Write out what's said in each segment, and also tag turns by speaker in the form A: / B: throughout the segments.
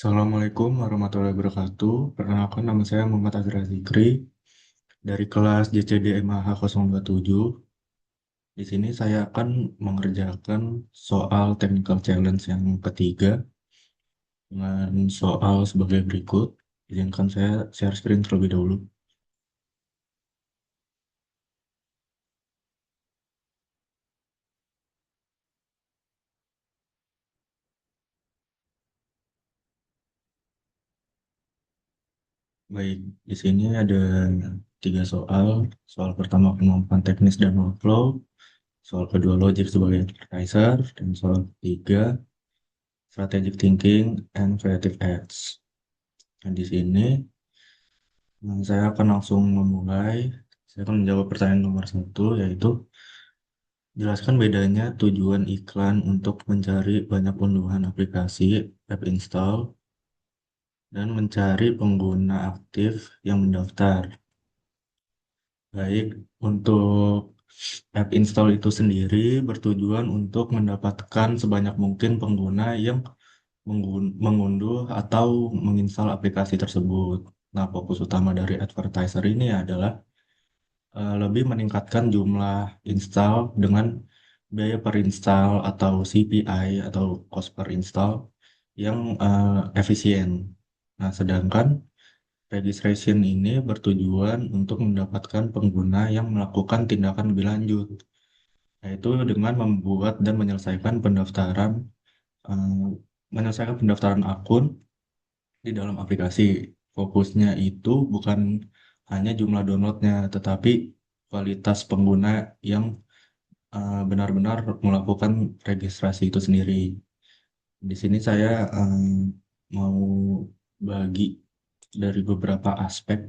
A: Assalamualaikum warahmatullahi wabarakatuh. Perkenalkan nama saya Muhammad Azra Zikri dari kelas JCD MAH 027. Di sini saya akan mengerjakan soal technical challenge yang ketiga dengan soal sebagai berikut. Izinkan saya share screen terlebih dahulu. Baik, di sini ada tiga soal. Soal pertama kemampuan teknis dan workflow. Soal kedua logik sebagai advertiser. Dan soal ketiga strategic thinking and creative edge. Nah, di sini saya akan langsung memulai. Saya akan menjawab pertanyaan nomor satu, yaitu jelaskan bedanya tujuan iklan untuk mencari banyak unduhan aplikasi app install dan mencari pengguna aktif yang mendaftar. Baik, untuk app install itu sendiri bertujuan untuk mendapatkan sebanyak mungkin pengguna yang mengunduh atau menginstal aplikasi tersebut. Nah, fokus utama dari advertiser ini adalah lebih meningkatkan jumlah install dengan biaya per install atau CPI atau cost per install yang efisien. Nah, sedangkan registration ini bertujuan untuk mendapatkan pengguna yang melakukan tindakan lebih lanjut, yaitu dengan membuat dan eh, menyelesaikan pendaftaran akun di dalam aplikasi. Fokusnya itu bukan hanya jumlah downloadnya, tetapi kualitas pengguna yang benar-benar melakukan registrasi itu sendiri. Di sini saya mau bagi dari beberapa aspek.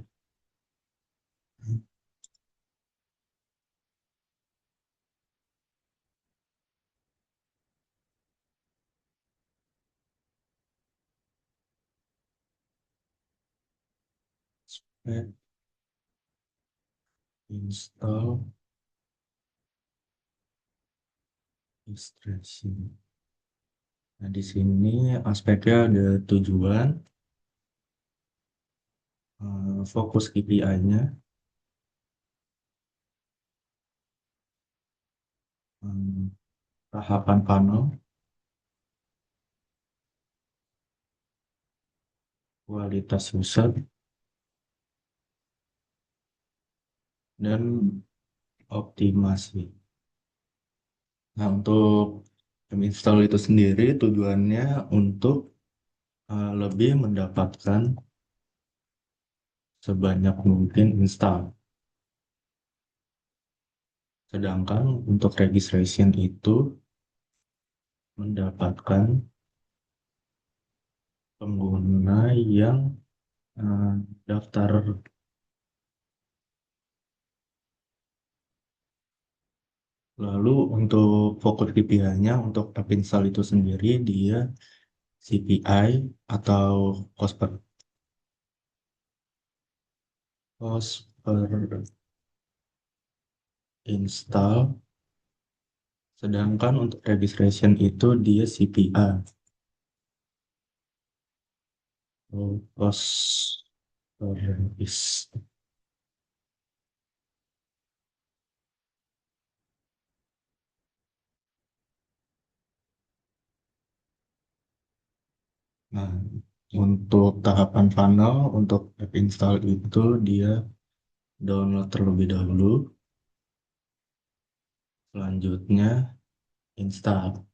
A: Aspek install registration. Nah, di sini aspeknya ada tujuan, fokus KPI-nya, tahapan funnel, kualitas user, dan optimasi. Nah, untuk install itu sendiri tujuannya untuk lebih mendapatkan sebanyak mungkin install. Sedangkan untuk registration itu mendapatkan pengguna yang daftar. Lalu untuk fokus KPI-nya untuk app install itu sendiri dia CPI atau cost per install. Sedangkan untuk registration itu dia CPA, cost per is. Nah, untuk tahapan funnel untuk app install itu dia download terlebih dahulu, selanjutnya install.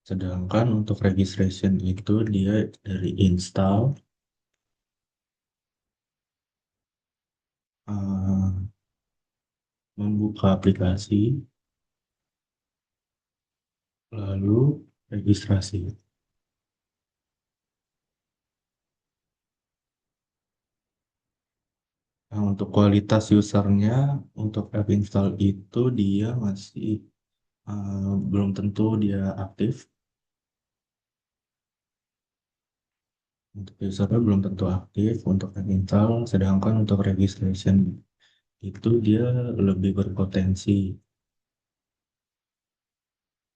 A: Sedangkan untuk registration itu dia dari install, eh, membuka aplikasi, lalu registrasi. Nah, untuk kualitas usernya, untuk app install itu dia masih belum tentu dia aktif. Untuk usernya belum tentu aktif untuk app install, sedangkan untuk registration itu dia lebih berpotensi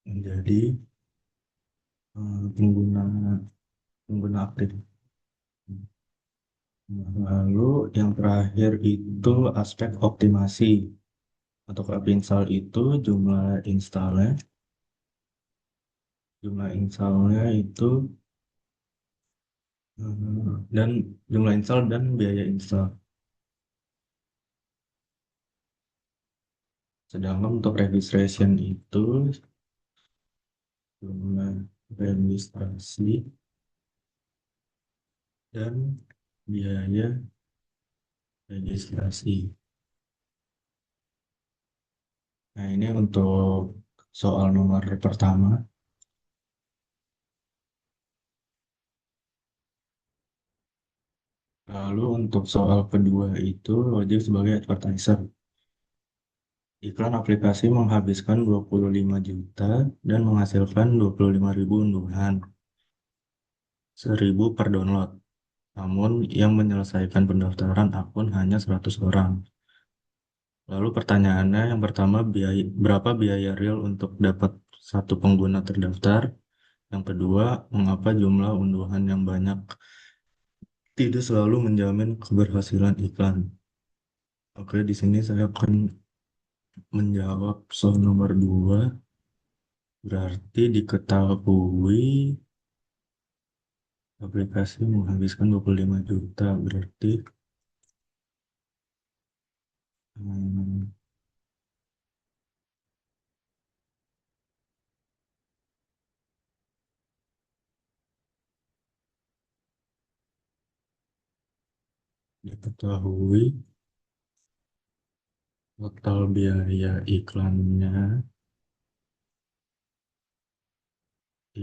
A: menjadi pengguna pengguna aktif. Lalu yang terakhir itu aspek optimasi. Untuk app install itu jumlah installnya itu dan jumlah install dan biaya install. Sedangkan untuk registration itu jumlah registrasi dan biaya registrasi. Nah, ini untuk soal nomor pertama. Lalu untuk soal kedua itu wajib sebagai advertiser. Iklan aplikasi menghabiskan 25 juta dan menghasilkan 25.000 unduhan, 1.000 per download. Namun yang menyelesaikan pendaftaran akun hanya 100 orang. Lalu pertanyaannya yang pertama, berapa biaya real untuk dapat satu pengguna terdaftar? Yang kedua, mengapa jumlah unduhan yang banyak tidak selalu menjamin keberhasilan iklan? Oke, di sini saya akan menjawab soal nomor 2. Berarti diketahui aplikasi menghabiskan 25 juta. Berarti hmm, diketahui total biaya iklannya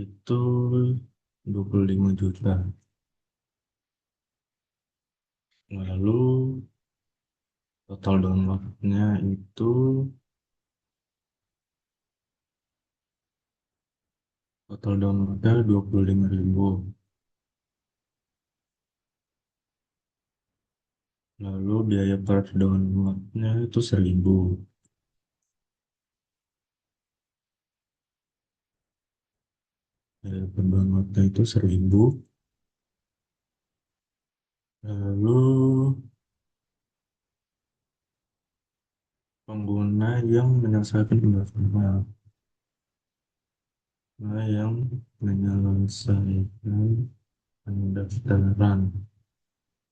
A: itu 25 juta. Lalu total downloadnya itu total downloadnya 25.000. Lalu biaya per downloadnya itu 1.000. Biaya per downloadnya itu 1.000. Lalu pengguna yang menyelesaikan pendaftaran. Nah, yang menyelesaikan pendaftaran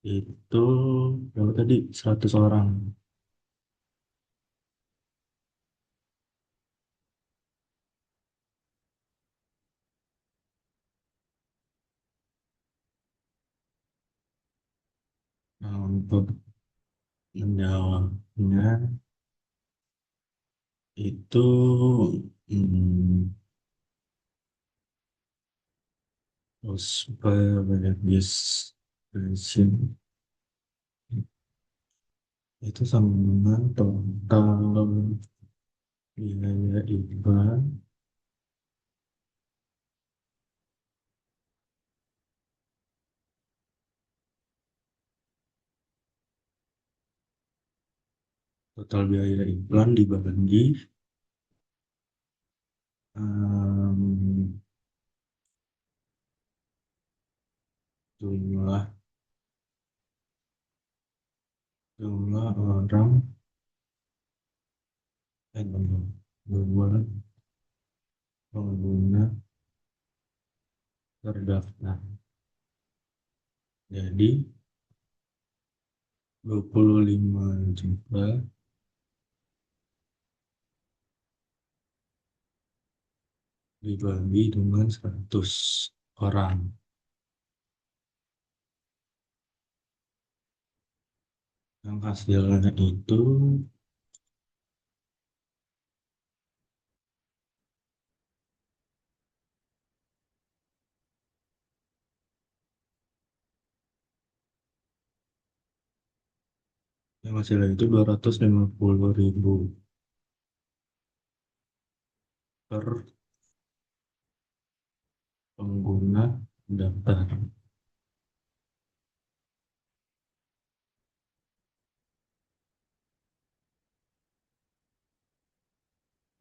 A: itu berapa tadi? 100 orang. Nah, untuk menjawabnya itu hmm, supaya banyak discussion itu sama total biaya iklan, dibagi em, jumlah jumlah orang jumlah pengguna terdaftar. Jadi 25 juta dibagi dengan 100 orang. Yang hasilnya itu yang hasilnya itu 250.000 per pengguna daftar.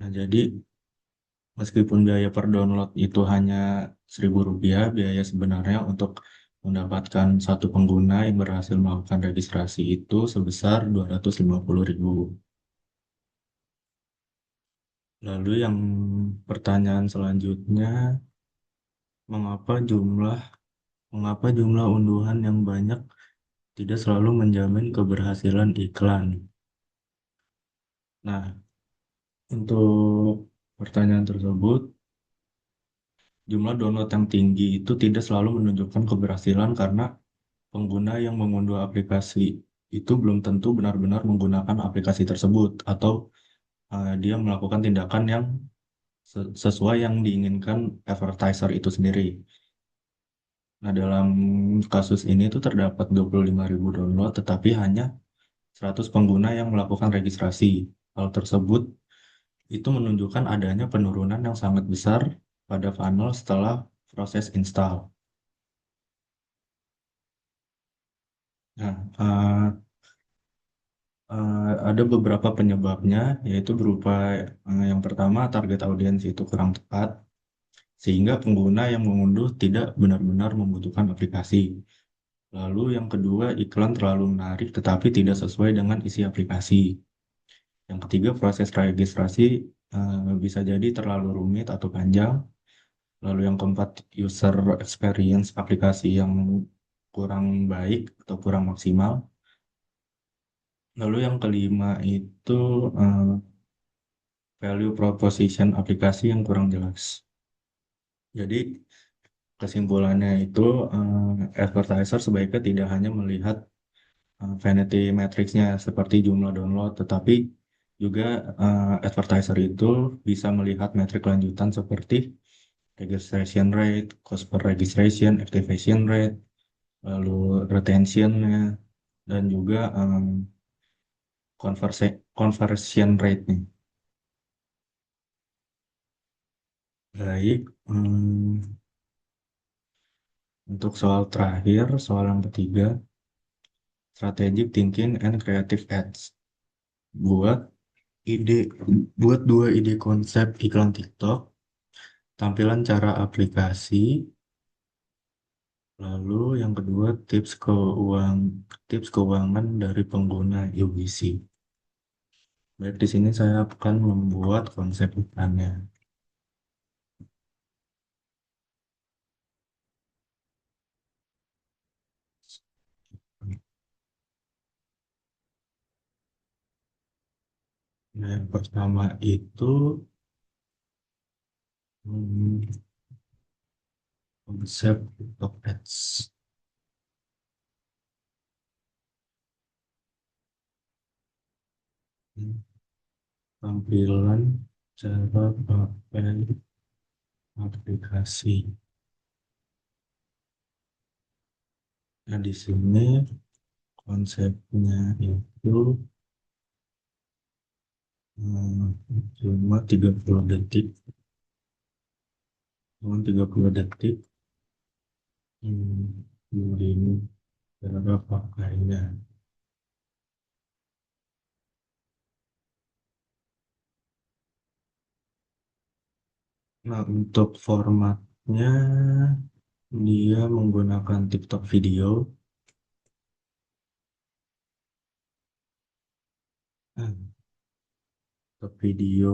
A: Nah, jadi Meskipun biaya per download itu hanya Rp1.000, biaya sebenarnya untuk mendapatkan satu pengguna yang berhasil melakukan registrasi itu sebesar 250.000. Lalu yang pertanyaan selanjutnya, mengapa jumlah mengapa jumlah unduhan yang banyak tidak selalu menjamin keberhasilan iklan? Nah, untuk pertanyaan tersebut, jumlah download yang tinggi itu tidak selalu menunjukkan keberhasilan karena pengguna yang mengunduh aplikasi itu belum tentu benar-benar menggunakan aplikasi tersebut atau dia melakukan tindakan yang sesuai yang diinginkan advertiser itu sendiri. Nah, dalam kasus ini tuh terdapat 25.000 download, tetapi hanya 100 pengguna yang melakukan registrasi. Hal tersebut itu menunjukkan adanya penurunan yang sangat besar pada funnel setelah proses install. Nah, ada beberapa penyebabnya, yaitu berupa yang pertama, target audiens itu kurang tepat, sehingga pengguna yang mengunduh tidak benar-benar membutuhkan aplikasi. Lalu yang kedua, iklan terlalu menarik tetapi tidak sesuai dengan isi aplikasi. Yang ketiga, proses registrasi bisa jadi terlalu rumit atau panjang. Lalu yang keempat, user experience aplikasi yang kurang baik atau kurang maksimal. Lalu yang kelima itu eh, value proposition aplikasi yang kurang jelas. Jadi kesimpulannya itu advertiser sebaiknya tidak hanya melihat vanity metrics-nya seperti jumlah download, tetapi juga advertiser itu bisa melihat metrik lanjutan seperti registration rate, cost per registration, activation rate, lalu retention-nya, dan juga conversion rate-nya. Baik, untuk soal terakhir, soal yang ketiga, strategic thinking and creative ads. Buat ide, buat dua ide konsep iklan TikTok, tampilan cara aplikasi, lalu yang kedua tips keuangan dari pengguna UGC. Baik, di sini saya akan membuat konsep iklannya. Nah, yang pertama itu hmm, konsep TikTok Ads. Hmm, Tampilan cara pakai aplikasi. Nah, di sini konsepnya itu hmm, cuma 30 detik. Cuma 30 detik. Ini cara pakainya. Nah, untuk formatnya dia menggunakan TikTok video. Nah, TikTok video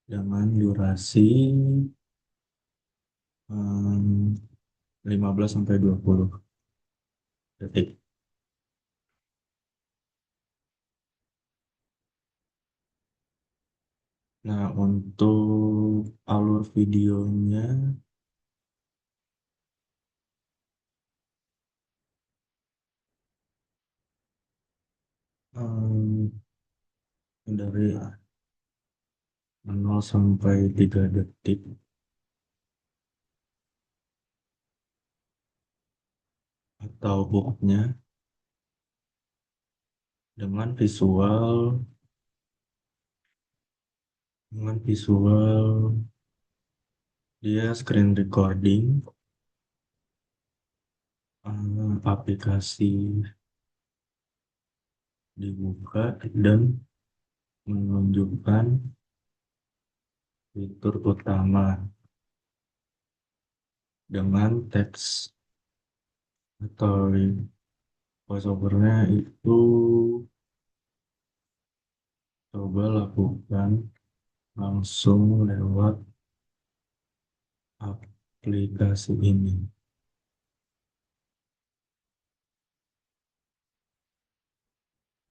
A: dengan durasi hmm, 15 sampai 20 detik. Nah, untuk alur videonya hmm, dari 0 sampai 3 detik atau hooknya dengan visual dia screen recording aplikasi dibuka dan menunjukkan fitur utama dengan teks atau voiceovernya itu coba lakukan langsung lewat aplikasi ini.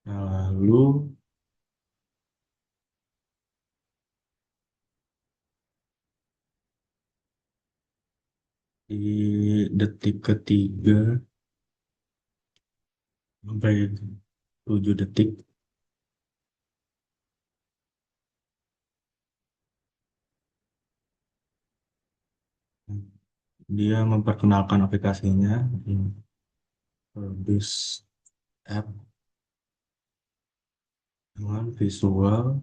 A: Nah, lalu di detik ketiga sampai 7 detik dia memperkenalkan aplikasinya, This app dengan visual,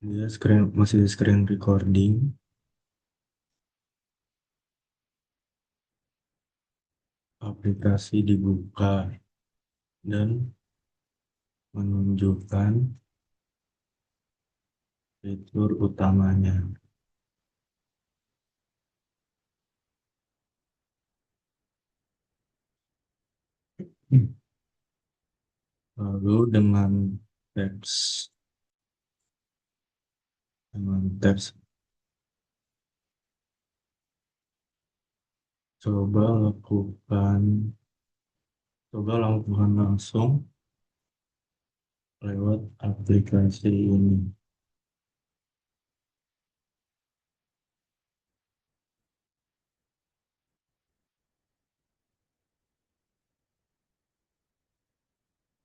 A: dia masih screen recording, aplikasi dibuka dan menunjukkan fitur utamanya. Lalu teks dengan teks coba lakukan langsung lewat aplikasi ini.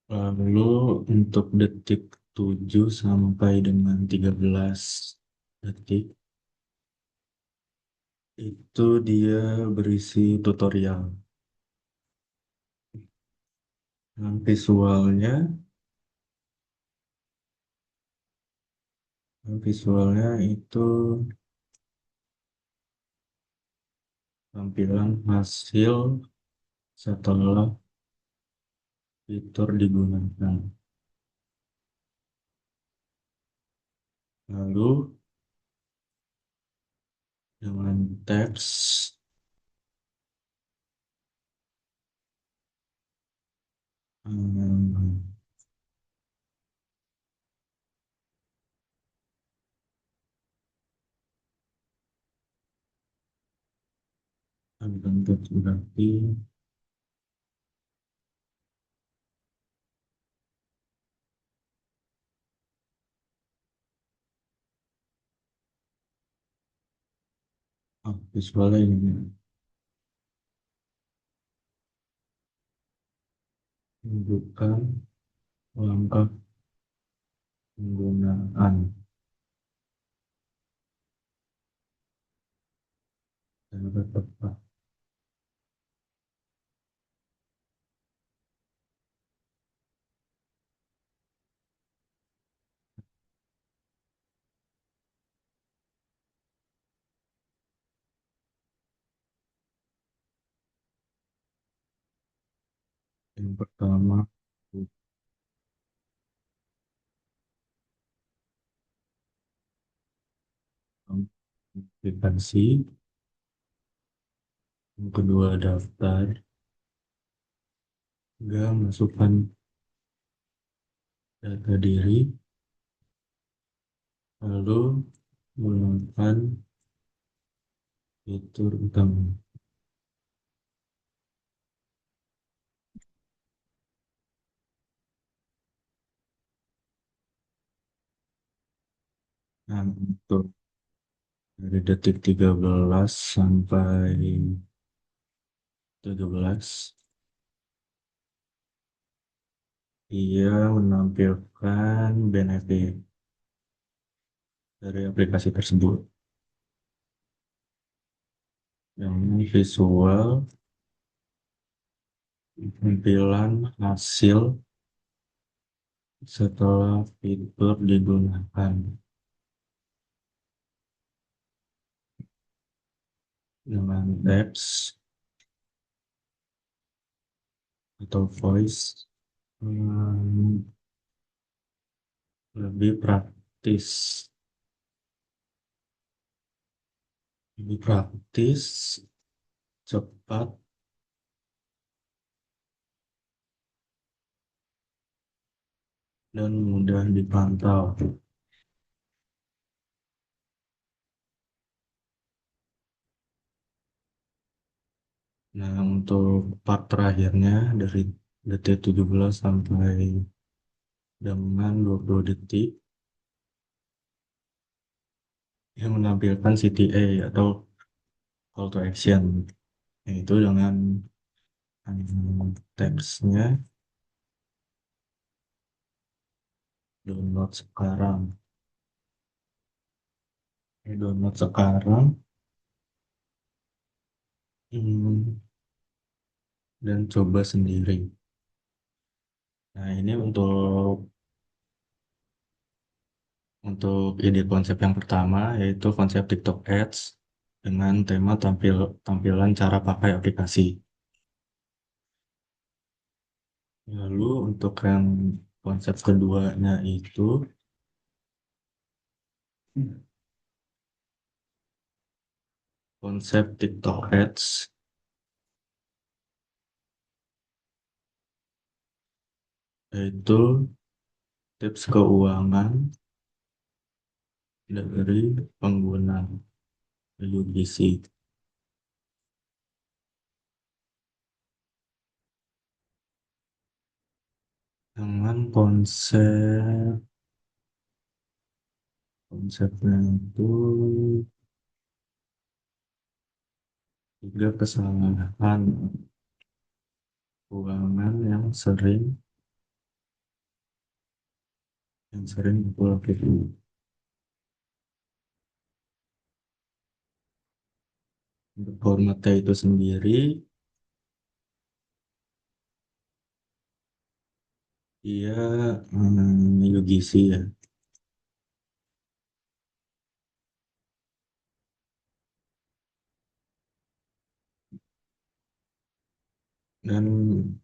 A: Lalu untuk detik 7 sampai dengan 13 detik itu dia berisi tutorial. Dengan visualnya itu tampilan hasil setelah fitur digunakan. Lalu dengan teks hmm, bentuk berarti visualnya ini menunjukkan langkah penggunaan dan tepat. Yang pertama, aplikasi. Yang kedua, daftar. Tiga, masukkan data diri. Lalu gunakan fitur utama. Nah, untuk dari detik 13 sampai 17 ia menampilkan benefit dari aplikasi tersebut. Yang visual, tampilan hasil setelah fitur digunakan. Dengan teks atau voice lebih praktis lebih praktis, cepat, dan mudah dipantau. Nah, untuk part terakhirnya dari detik 17 sampai dengan 20 detik yang menampilkan CTA atau call to action, yaitu dengan teksnya download sekarang. Download sekarang, hmm, dan coba sendiri. Nah, ini untuk ide konsep yang pertama, yaitu konsep TikTok Ads dengan tema tampilan cara pakai aplikasi. Lalu untuk yang konsep keduanya itu konsep TikTok Ads, yaitu tips keuangan dari pengguna UGC dengan konsepnya itu tiga kesalahan keuangan yang sering dilakukan. Untuk formatnya itu sendiri, dia UGC ya, dan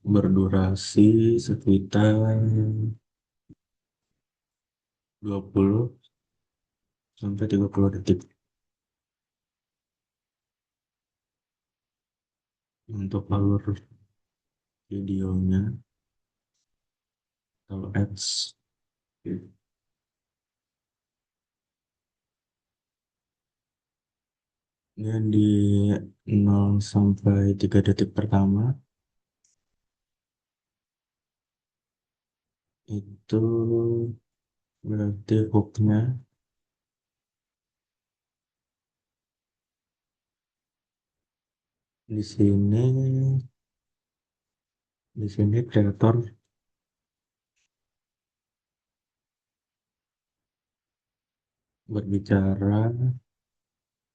A: berdurasi sekitar 20 sampai 30 detik. Untuk alur videonya, kalau ads, dia di 0 sampai 3 detik pertama itu berarti hooknya di sini di sini kreator berbicara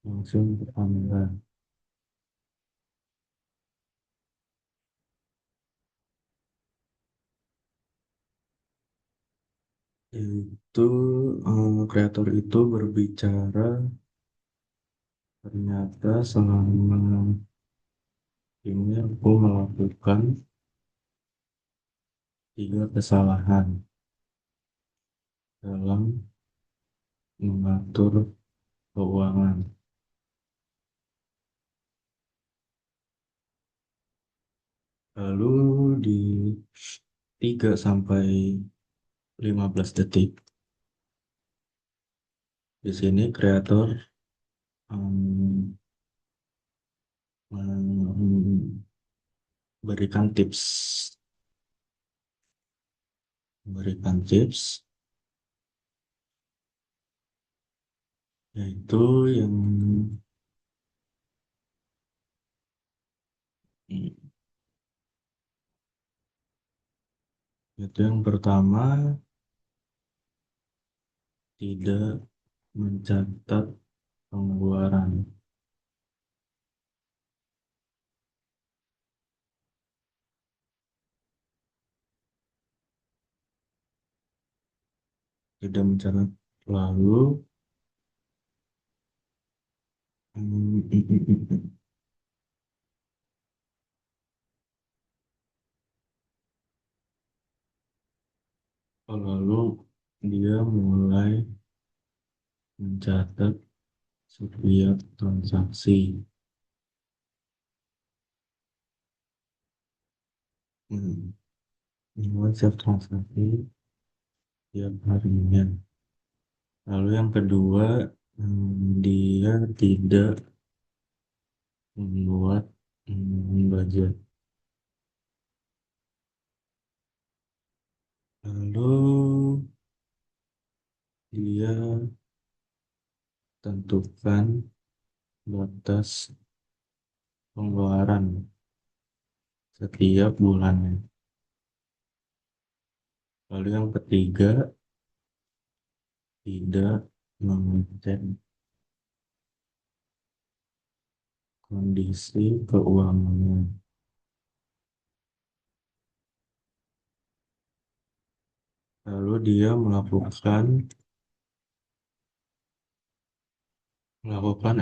A: langsung ke kamera, itu kreator itu berbicara ternyata selama ini aku melakukan tiga kesalahan dalam mengatur keuangan. Lalu di 3 sampai 15 detik di sini kreator em, memberikan tips yaitu yang yang pertama, tidak mencatat pengeluaran. Tidak mencatat. Lalu mm, lalu dia mulai mencatat setiap transaksi. Hmm. Membuat setiap transaksi tiap harinya. Lalu yang kedua, dia tidak membuat budget. Lalu dia tentukan batas pengeluaran setiap bulannya. Lalu yang ketiga, tidak mengecek kondisi keuangannya. Lalu dia melakukan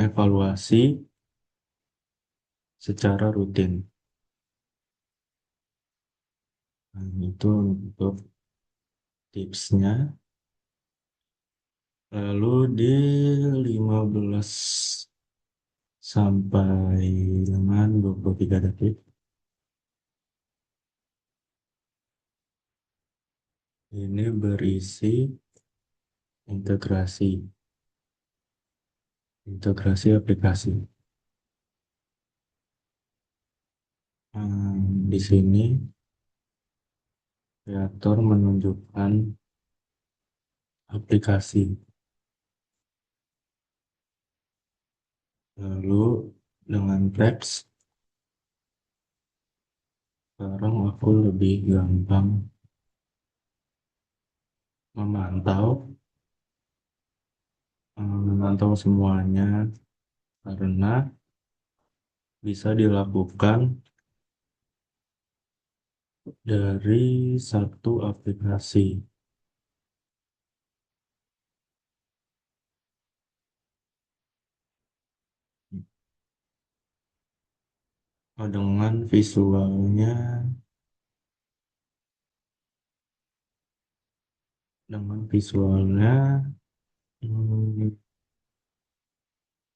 A: evaluasi secara rutin. Nah, itu untuk tipsnya. Lalu di 15 sampai dengan 23 detik ini berisi integrasi integrasi aplikasi. Di sini kreator menunjukkan aplikasi. Lalu dengan teks, sekarang aku lebih gampang memantau memantau semuanya karena bisa dilakukan dari satu aplikasi. Dengan visualnya hmm,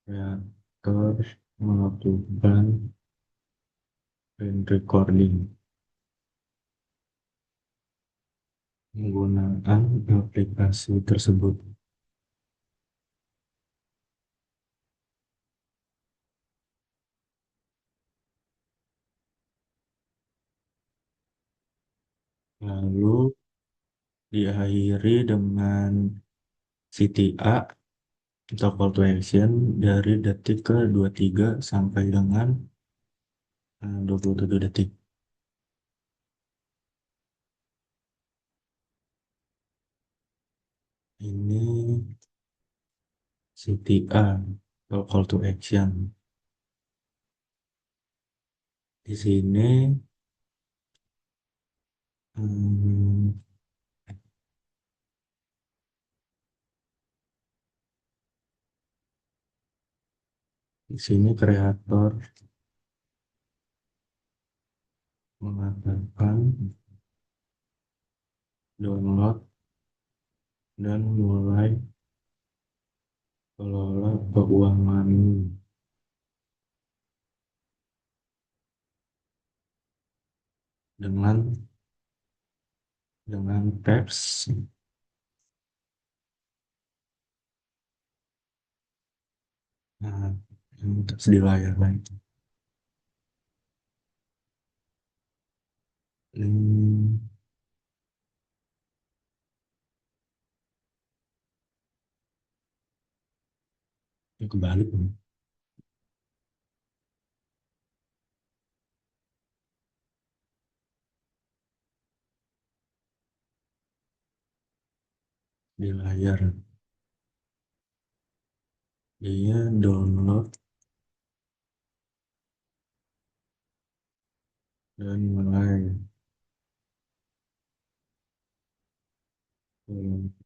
A: kreator melakukan screen recording menggunakan aplikasi tersebut. Lalu diakhiri dengan CTA atau call to action dari detik ke 23 sampai dengan 27 detik. Ini CTA atau call to action. Di sini hmm, di sini kreator mengatakan download dan mulai kelola keuangan dengan teks. Nah, ini teks di layar lain. Ini, ini kebalik nih, di layar. Dia download dan mulai keuangan.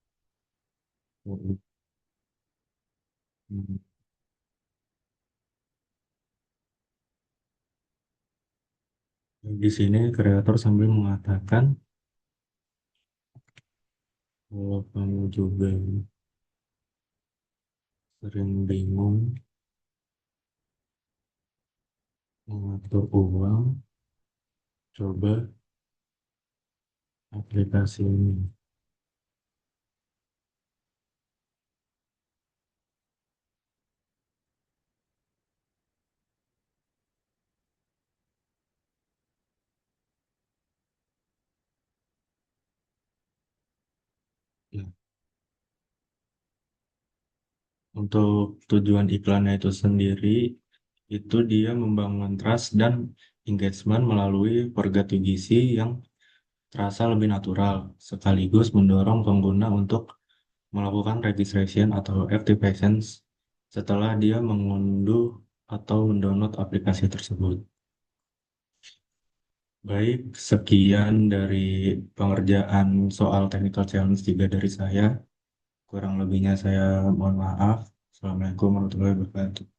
A: Di sini kreator sambil mengatakan bahwa kamu juga sering bingung mengatur uang, coba aplikasi ini. Ya, untuk tujuan iklannya itu sendiri, itu dia membangun trust dan engagement melalui forgot to gizi yang terasa lebih natural, sekaligus mendorong pengguna untuk melakukan registration atau activations setelah dia mengunduh atau mendownload aplikasi tersebut. Baik, sekian dari pengerjaan soal technical challenge 3 dari saya. Kurang lebihnya saya mohon maaf. Assalamualaikum warahmatullahi wabarakatuh.